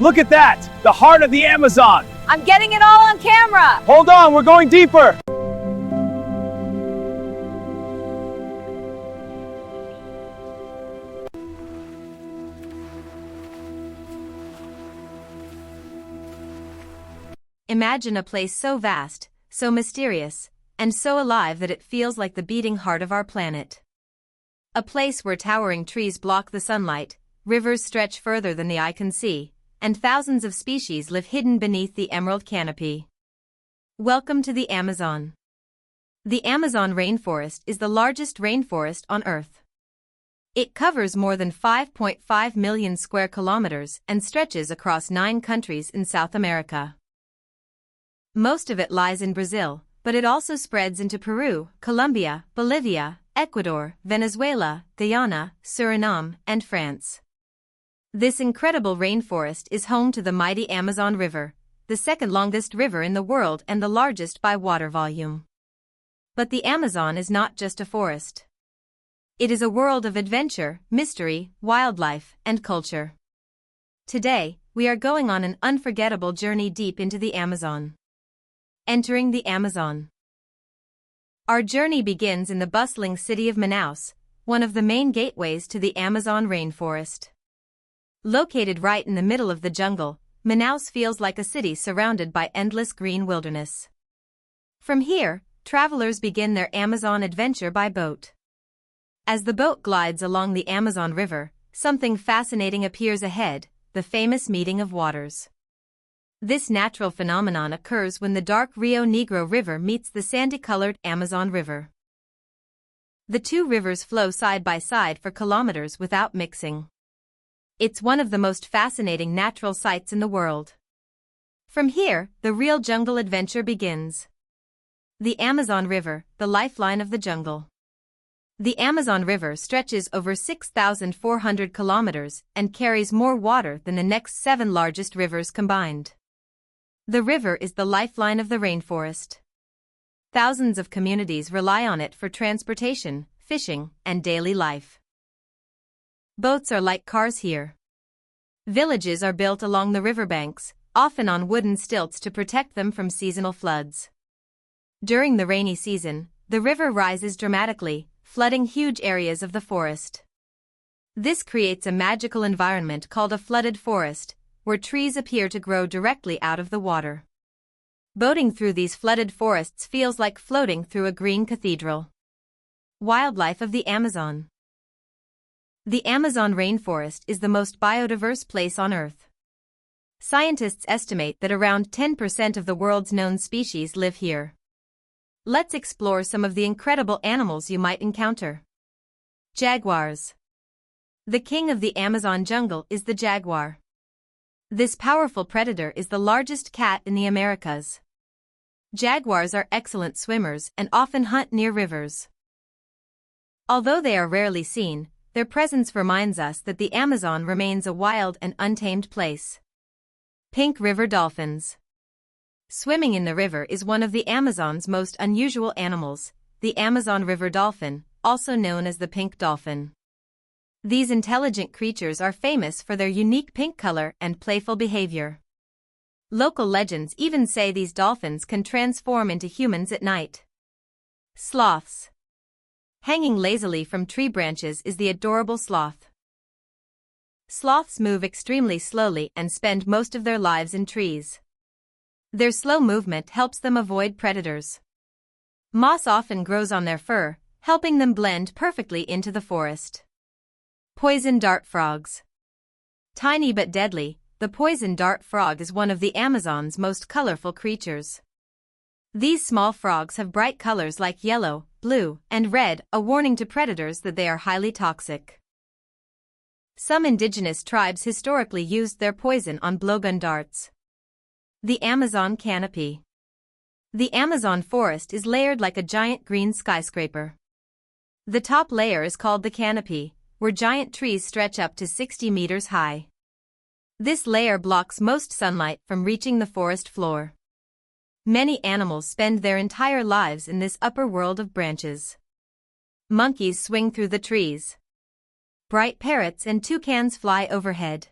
Look at that! The heart of the Amazon! I'm getting it all on camera! Hold on, we're going deeper! Imagine a place so vast, so mysterious, and so alive that it feels like the beating heart of our planet. A place where towering trees block the sunlight, rivers stretch further than the eye can see, and thousands of species live hidden beneath the emerald canopy. Welcome to the Amazon. The Amazon rainforest is the largest rainforest on Earth. It covers more than 5.5 million square kilometers and stretches across 9 countries in South America. Most of it lies in Brazil, but it also spreads into Peru, Colombia, Bolivia, Ecuador, Venezuela, Guyana, Suriname, and France. This incredible rainforest is home to the mighty Amazon River, the second longest river in the world and the largest by water volume. But the Amazon is not just a forest. It is a world of adventure, mystery, wildlife, and culture. Today, we are going on an unforgettable journey deep into the Amazon. Entering the Amazon. Our journey begins in the bustling city of Manaus, one of the main gateways to the Amazon rainforest. Located right in the middle of the jungle, Manaus feels like a city surrounded by endless green wilderness. From here, travelers begin their Amazon adventure by boat. As the boat glides along the Amazon River, something fascinating appears ahead, the famous meeting of waters. This natural phenomenon occurs when the dark Rio Negro River meets the sandy-colored Amazon River. The two rivers flow side by side for kilometers without mixing. It's one of the most fascinating natural sights in the world. From here, the real jungle adventure begins. The Amazon River, the lifeline of the jungle. The Amazon River stretches over 6,400 kilometers and carries more water than the next 7 largest rivers combined. The river is the lifeline of the rainforest. Thousands of communities rely on it for transportation, fishing, and daily life. Boats are like cars here. Villages are built along the riverbanks, often on wooden stilts to protect them from seasonal floods. During the rainy season, the river rises dramatically, flooding huge areas of the forest. This creates a magical environment called a flooded forest, where trees appear to grow directly out of the water. Boating through these flooded forests feels like floating through a green cathedral. Wildlife of the Amazon. The Amazon rainforest is the most biodiverse place on Earth. Scientists estimate that around 10% of the world's known species live here. Let's explore some of the incredible animals you might encounter. Jaguars. The king of the Amazon jungle is the jaguar. This powerful predator is the largest cat in the Americas. Jaguars are excellent swimmers and often hunt near rivers. Although they are rarely seen, their presence reminds us that the Amazon remains a wild and untamed place. Pink river dolphins. Swimming in the river is one of the Amazon's most unusual animals, the Amazon river dolphin, also known as the pink dolphin. These intelligent creatures are famous for their unique pink color and playful behavior. Local legends even say these dolphins can transform into humans at night. Sloths. Hanging lazily from tree branches is the adorable sloth. Sloths move extremely slowly and spend most of their lives in trees. Their slow movement helps them avoid predators. Moss often grows on their fur, helping them blend perfectly into the forest. Poison dart frogs. Tiny but deadly, the poison dart frog is one of the Amazon's most colorful creatures. These small frogs have bright colors like yellow, blue, and red, a warning to predators that they are highly toxic. Some indigenous tribes historically used their poison on blowgun darts. The Amazon canopy. The Amazon forest is layered like a giant green skyscraper. The top layer is called the canopy, where giant trees stretch up to 60 meters high. This layer blocks most sunlight from reaching the forest floor. Many animals spend their entire lives in this upper world of branches. Monkeys swing through the trees. Bright parrots and toucans fly overhead.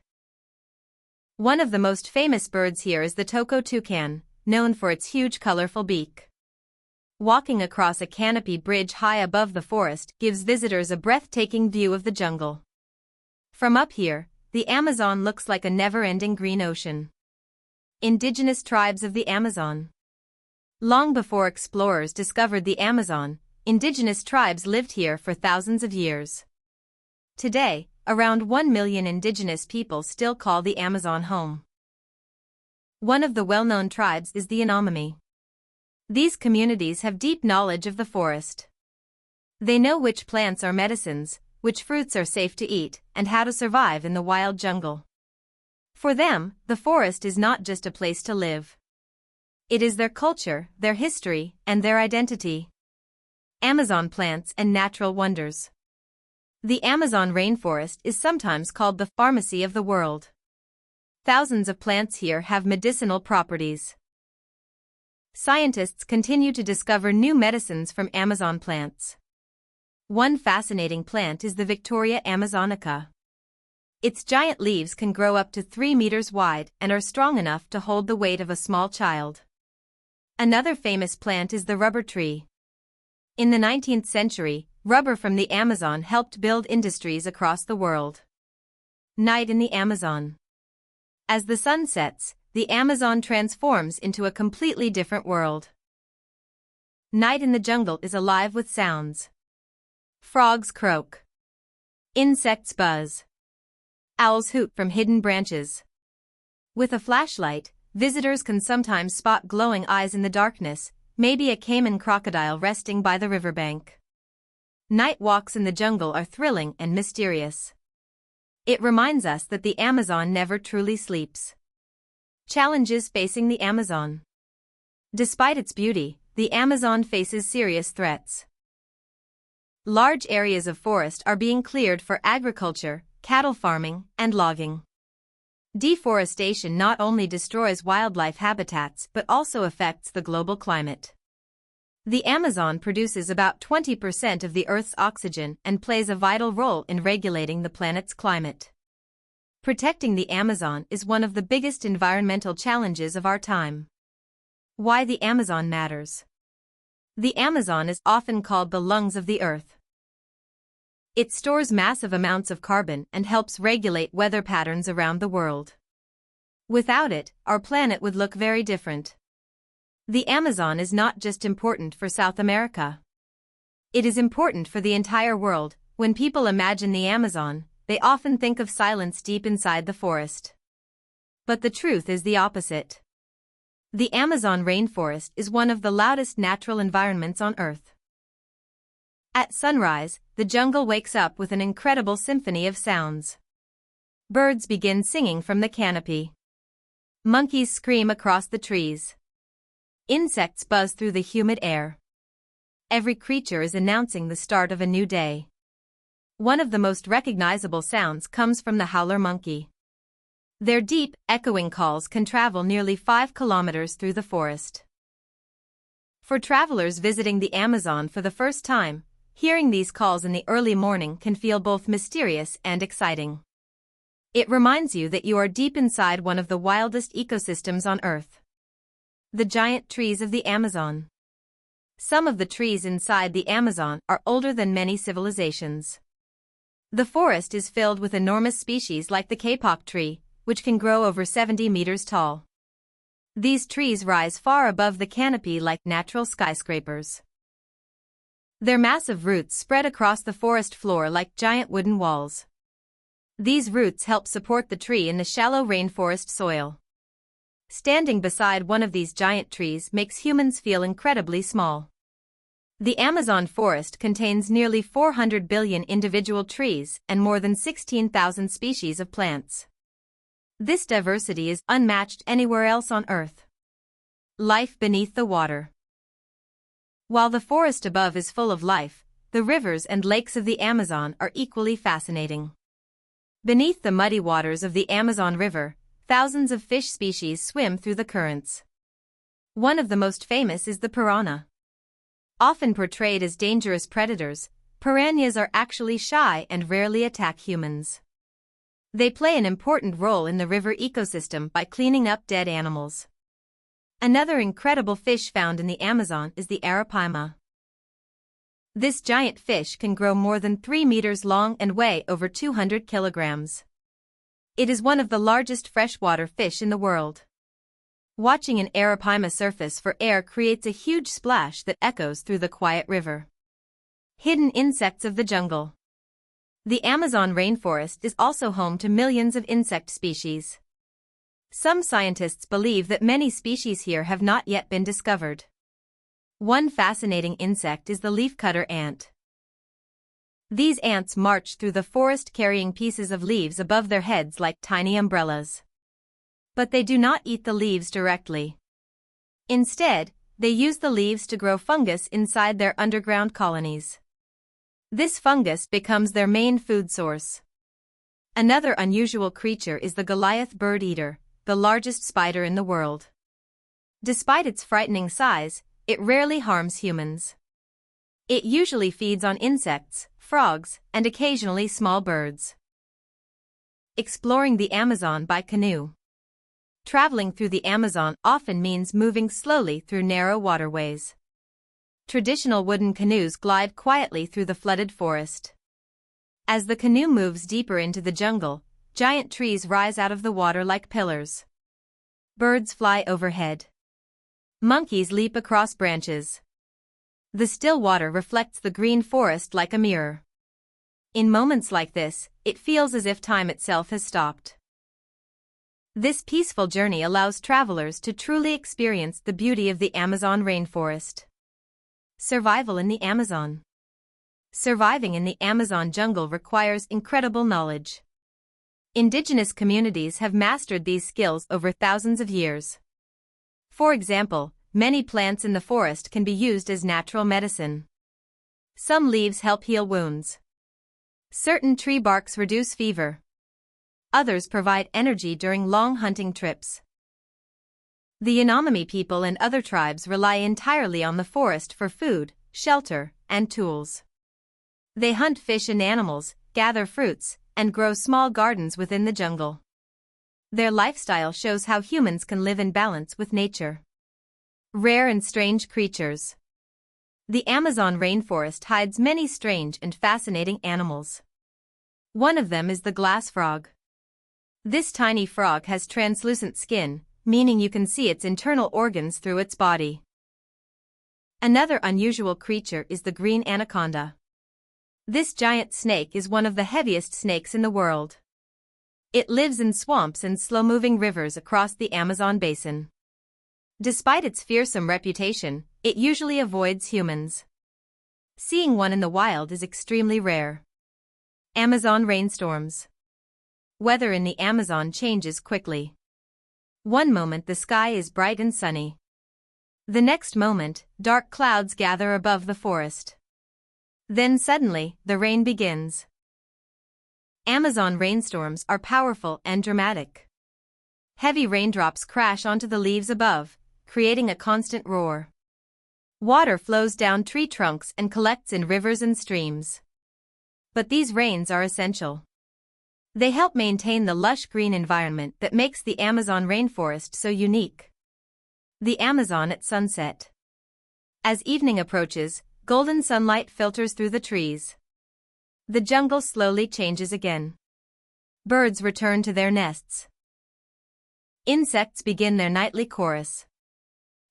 One of the most famous birds here is the Toco toucan, known for its huge colorful beak. Walking across a canopy bridge high above the forest gives visitors a breathtaking view of the jungle. From up here, the Amazon looks like a never-ending green ocean. Indigenous tribes of the Amazon. Long before explorers discovered the Amazon, indigenous tribes lived here for thousands of years. Today, around 1 million indigenous people still call the Amazon home. One of the well-known tribes is the Yanomami. These communities have deep knowledge of the forest. They know which plants are medicines, which fruits are safe to eat, and how to survive in the wild jungle. For them, the forest is not just a place to live. It is their culture, their history, and their identity. Amazon plants and natural wonders. The Amazon rainforest is sometimes called the pharmacy of the world. Thousands of plants here have medicinal properties. Scientists continue to discover new medicines from Amazon plants. One fascinating plant is the Victoria amazonica. Its giant leaves can grow up to 3 meters wide and are strong enough to hold the weight of a small child. Another famous plant is the rubber tree. In the 19th century, rubber from the Amazon helped build industries across the world. Night in the Amazon. As the sun sets, the Amazon transforms into a completely different world. Night in the jungle is alive with sounds. Frogs croak. Insects buzz. Owls hoot from hidden branches. With a flashlight, visitors can sometimes spot glowing eyes in the darkness, maybe a caiman crocodile resting by the riverbank. Night walks in the jungle are thrilling and mysterious. It reminds us that the Amazon never truly sleeps. Challenges facing the Amazon. Despite its beauty, the Amazon faces serious threats. Large areas of forest are being cleared for agriculture, cattle farming, and logging. Deforestation not only destroys wildlife habitats but also affects the global climate. The Amazon produces about 20% of the Earth's oxygen and plays a vital role in regulating the planet's climate. Protecting the Amazon is one of the biggest environmental challenges of our time. Why the Amazon matters. The Amazon is often called the lungs of the Earth. It stores massive amounts of carbon and helps regulate weather patterns around the world. Without it, our planet would look very different. The Amazon is not just important for South America. It is important for the entire world. When people imagine the Amazon, they often think of silence deep inside the forest. But the truth is the opposite. The Amazon rainforest is one of the loudest natural environments on Earth. At sunrise, the jungle wakes up with an incredible symphony of sounds. Birds begin singing from the canopy. Monkeys scream across the trees. Insects buzz through the humid air. Every creature is announcing the start of a new day. One of the most recognizable sounds comes from the howler monkey. Their deep, echoing calls can travel nearly 5 kilometers through the forest. For travelers visiting the Amazon for the first time, hearing these calls in the early morning can feel both mysterious and exciting. It reminds you that you are deep inside one of the wildest ecosystems on Earth. The giant trees of the Amazon. Some of the trees inside the Amazon are older than many civilizations. The forest is filled with enormous species like the kapok tree, which can grow over 70 meters tall. These trees rise far above the canopy like natural skyscrapers. Their massive roots spread across the forest floor like giant wooden walls. These roots help support the tree in the shallow rainforest soil. Standing beside one of these giant trees makes humans feel incredibly small. The Amazon forest contains nearly 400 billion individual trees and more than 16,000 species of plants. This diversity is unmatched anywhere else on Earth. Life beneath the water. While the forest above is full of life, the rivers and lakes of the Amazon are equally fascinating. Beneath the muddy waters of the Amazon River, thousands of fish species swim through the currents. One of the most famous is the piranha. Often portrayed as dangerous predators, piranhas are actually shy and rarely attack humans. They play an important role in the river ecosystem by cleaning up dead animals. Another incredible fish found in the Amazon is the arapaima. This giant fish can grow more than 3 meters long and weigh over 200 kilograms. It is one of the largest freshwater fish in the world. Watching an arapaima surface for air creates a huge splash that echoes through the quiet river. Hidden insects of the jungle. The Amazon rainforest is also home to millions of insect species. Some scientists believe that many species here have not yet been discovered. One fascinating insect is the leafcutter ant. These ants march through the forest carrying pieces of leaves above their heads like tiny umbrellas. But they do not eat the leaves directly. Instead, they use the leaves to grow fungus inside their underground colonies. This fungus becomes their main food source. Another unusual creature is the Goliath bird eater, the largest spider in the world. Despite its frightening size, it rarely harms humans. It usually feeds on insects, frogs, and occasionally small birds. Exploring the Amazon by canoe. Traveling through the Amazon often means moving slowly through narrow waterways. Traditional wooden canoes glide quietly through the flooded forest. As the canoe moves deeper into the jungle, giant trees rise out of the water like pillars. Birds fly overhead. Monkeys leap across branches. The still water reflects the green forest like a mirror. In moments like this, it feels as if time itself has stopped. This peaceful journey allows travelers to truly experience the beauty of the Amazon rainforest. Survival in the Amazon. Surviving in the Amazon jungle requires incredible knowledge. Indigenous communities have mastered these skills over thousands of years. For example, many plants in the forest can be used as natural medicine. Some leaves help heal wounds. Certain tree barks reduce fever. Others provide energy during long hunting trips. The Yanomami people and other tribes rely entirely on the forest for food, shelter, and tools. They hunt fish and animals, gather fruits, and grow small gardens within the jungle. Their lifestyle shows how humans can live in balance with nature. Rare and strange creatures. The Amazon rainforest hides many strange and fascinating animals. One of them is the glass frog. This tiny frog has translucent skin, meaning you can see its internal organs through its body. Another unusual creature is the green anaconda. This giant snake is one of the heaviest snakes in the world. It lives in swamps and slow-moving rivers across the Amazon basin. Despite its fearsome reputation, it usually avoids humans. Seeing one in the wild is extremely rare. Amazon rainstorms. Weather in the Amazon changes quickly. One moment the sky is bright and sunny. The next moment, dark clouds gather above the forest. Then suddenly, the rain begins. Amazon rainstorms are powerful and dramatic. Heavy raindrops crash onto the leaves above, creating a constant roar. Water flows down tree trunks and collects in rivers and streams. But these rains are essential. They help maintain the lush green environment that makes the Amazon rainforest so unique. The Amazon at sunset. As evening approaches, golden sunlight filters through the trees. The jungle slowly changes again. Birds return to their nests. Insects begin their nightly chorus.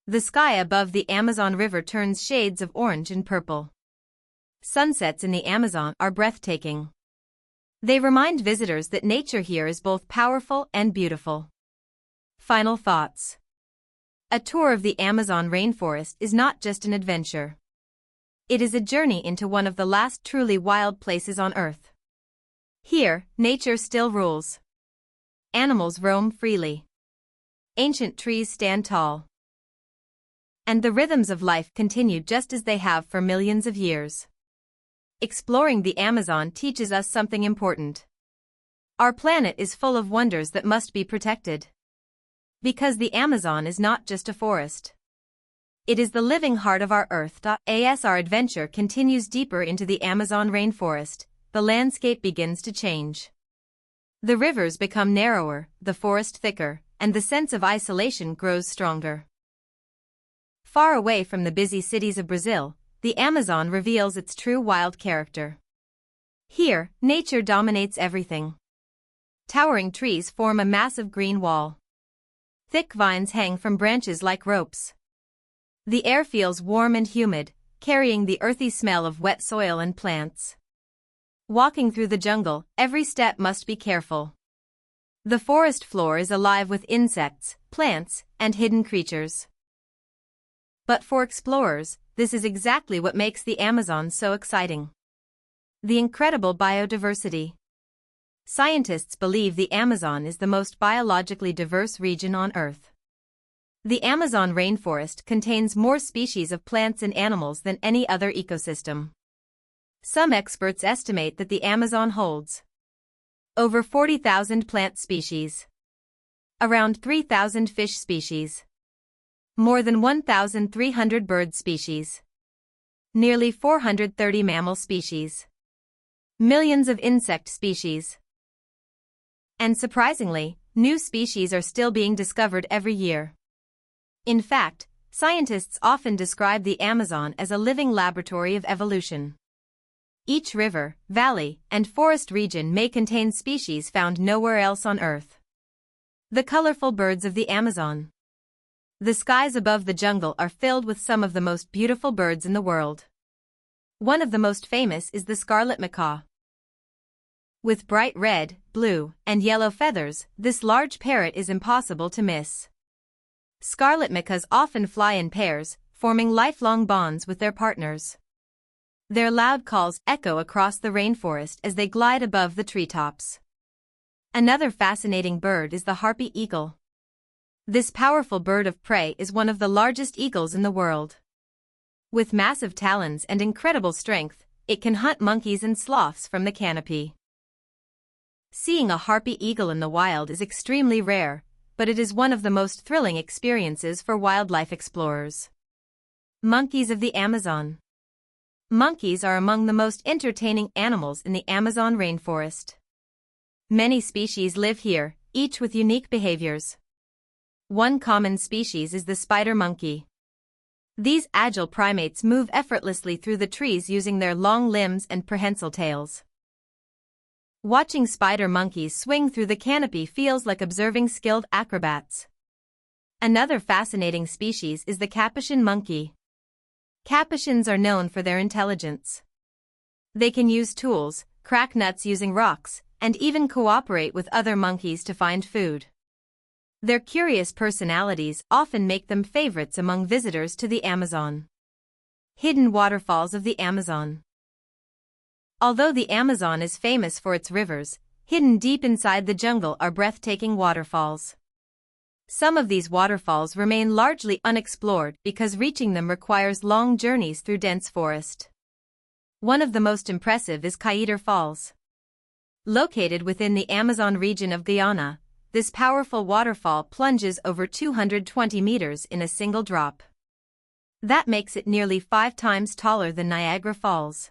The sky above the Amazon River turns shades of orange and purple. Sunsets in the Amazon are breathtaking. They remind visitors that nature here is both powerful and beautiful. Final thoughts. A tour of the Amazon rainforest is not just an adventure. It is a journey into one of the last truly wild places on Earth. Here, nature still rules. Animals roam freely. Ancient trees stand tall. And the rhythms of life continue just as they have for millions of years. Exploring the Amazon teaches us something important. Our planet is full of wonders that must be protected. Because the Amazon is not just a forest. It is the living heart of our Earth. As our adventure continues deeper into the Amazon rainforest, the landscape begins to change. The rivers become narrower, the forest thicker, and the sense of isolation grows stronger. Far away from the busy cities of Brazil, the Amazon reveals its true wild character. Here, nature dominates everything. Towering trees form a massive green wall. Thick vines hang from branches like ropes. The air feels warm and humid, carrying the earthy smell of wet soil and plants. Walking through the jungle, every step must be careful. The forest floor is alive with insects, plants, and hidden creatures. But for explorers, this is exactly what makes the Amazon so exciting. The incredible biodiversity. Scientists believe the Amazon is the most biologically diverse region on Earth. The Amazon rainforest contains more species of plants and animals than any other ecosystem. Some experts estimate that the Amazon holds over 40,000 plant species, around 3,000 fish species, more than 1,300 bird species, nearly 430 mammal species, millions of insect species. And surprisingly, new species are still being discovered every year. In fact, scientists often describe the Amazon as a living laboratory of evolution. Each river, valley, and forest region may contain species found nowhere else on Earth. The colorful birds of the Amazon. The skies above the jungle are filled with some of the most beautiful birds in the world. One of the most famous is the scarlet macaw. With bright red, blue, and yellow feathers, this large parrot is impossible to miss. Scarlet macaws often fly in pairs, forming lifelong bonds with their partners. Their loud calls echo across the rainforest as they glide above the treetops. Another fascinating bird is the harpy eagle. This powerful bird of prey is one of the largest eagles in the world. With massive talons and incredible strength, it can hunt monkeys and sloths from the canopy. Seeing a harpy eagle in the wild is extremely rare, but it is one of the most thrilling experiences for wildlife explorers. Monkeys of the Amazon. Monkeys are among the most entertaining animals in the Amazon rainforest. Many species live here, each with unique behaviors. One common species is the spider monkey. These agile primates move effortlessly through the trees using their long limbs and prehensile tails. Watching spider monkeys swing through the canopy feels like observing skilled acrobats. Another fascinating species is the capuchin monkey. Capuchins are known for their intelligence. They can use tools, crack nuts using rocks, and even cooperate with other monkeys to find food. Their curious personalities often make them favorites among visitors to the Amazon. Hidden waterfalls of the Amazon. Although the Amazon is famous for its rivers, hidden deep inside the jungle are breathtaking waterfalls. Some of these waterfalls remain largely unexplored because reaching them requires long journeys through dense forest. One of the most impressive is Caítar Falls. Located within the Amazon region of Guyana, this powerful waterfall plunges over 220 meters in a single drop. That makes it nearly 5 times taller than Niagara Falls.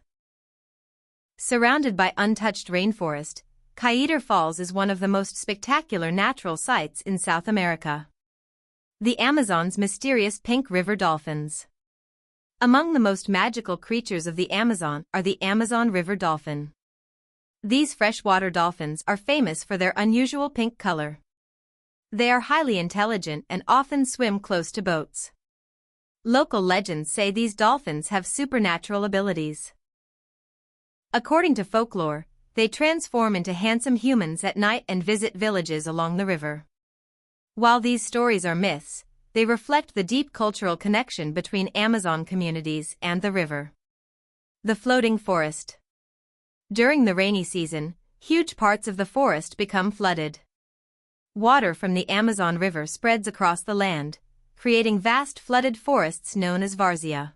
Surrounded by untouched rainforest, Caítar Falls is one of the most spectacular natural sights in South America. The Amazon's mysterious pink river dolphins. Among the most magical creatures of the Amazon are the Amazon river dolphin. These freshwater dolphins are famous for their unusual pink color. They are highly intelligent and often swim close to boats. Local legends say these dolphins have supernatural abilities. According to folklore, they transform into handsome humans at night and visit villages along the river. While these stories are myths, they reflect the deep cultural connection between Amazon communities and the river. The floating forest. During the rainy season, huge parts of the forest become flooded. Water from the Amazon River spreads across the land, creating vast flooded forests known as várzea.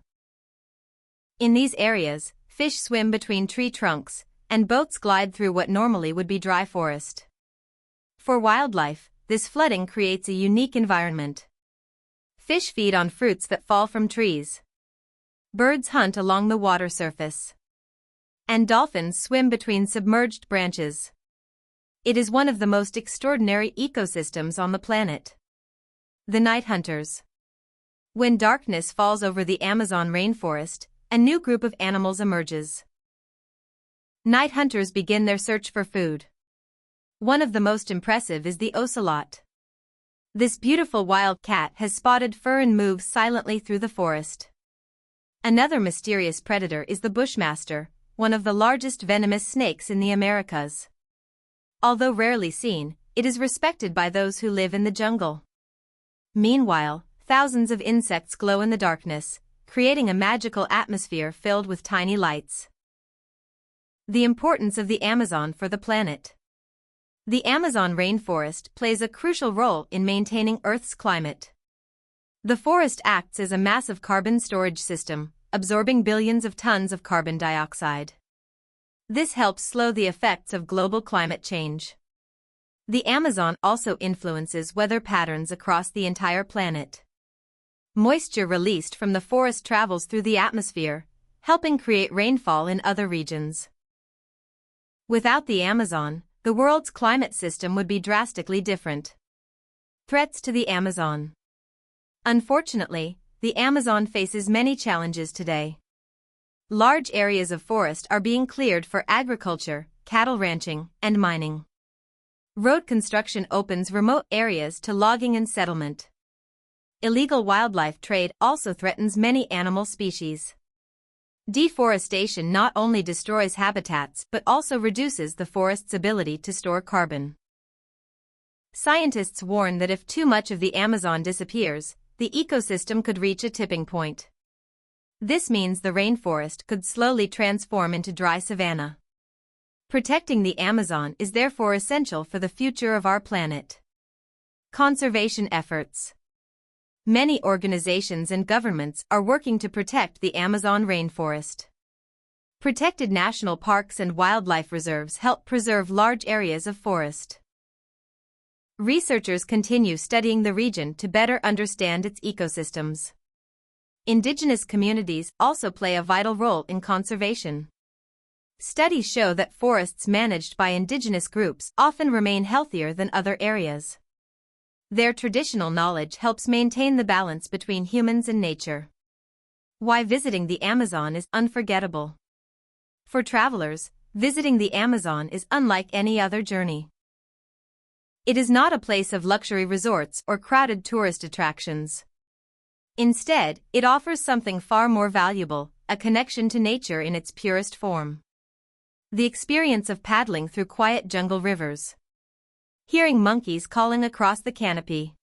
In these areas, fish swim between tree trunks, and boats glide through what normally would be dry forest. For wildlife, this flooding creates a unique environment. Fish feed on fruits that fall from trees. Birds hunt along the water surface. And dolphins swim between submerged branches. It is one of the most extraordinary ecosystems on the planet. The Night Hunters. When darkness falls over the Amazon rainforest, a new group of animals emerges. Night hunters begin their search for food. One of the most impressive is the ocelot. This beautiful wild cat has spotted fur and moves silently through the forest. Another mysterious predator is the bushmaster, one of the largest venomous snakes in the Americas. Although rarely seen, it is respected by those who live in the jungle. Meanwhile, thousands of insects glow in the darkness, creating a magical atmosphere filled with tiny lights. The importance of the Amazon for the planet. The Amazon rainforest plays a crucial role in maintaining Earth's climate. The forest acts as a massive carbon storage system, absorbing billions of tons of carbon dioxide. This helps slow the effects of global climate change. The Amazon also influences weather patterns across the entire planet. Moisture released from the forest travels through the atmosphere, helping create rainfall in other regions. Without the Amazon, the world's climate system would be drastically different. Threats to the Amazon. Unfortunately, the Amazon faces many challenges today. Large areas of forest are being cleared for agriculture, cattle ranching, and mining. Road construction opens remote areas to logging and settlement. Illegal wildlife trade also threatens many animal species. Deforestation not only destroys habitats but also reduces the forest's ability to store carbon. Scientists warn that if too much of the Amazon disappears, the ecosystem could reach a tipping point. This means the rainforest could slowly transform into dry savanna. Protecting the Amazon is therefore essential for the future of our planet. Conservation efforts. Many organizations and governments are working to protect the Amazon rainforest. Protected national parks and wildlife reserves help preserve large areas of forest. Researchers continue studying the region to better understand its ecosystems. Indigenous communities also play a vital role in conservation. Studies show that forests managed by indigenous groups often remain healthier than other areas. Their traditional knowledge helps maintain the balance between humans and nature. Why visiting the Amazon is unforgettable. For travelers, visiting the Amazon is unlike any other journey. It is not a place of luxury resorts or crowded tourist attractions. Instead, it offers something far more valuable, a connection to nature in its purest form. The experience of paddling through quiet jungle rivers. Hearing monkeys calling across the canopy.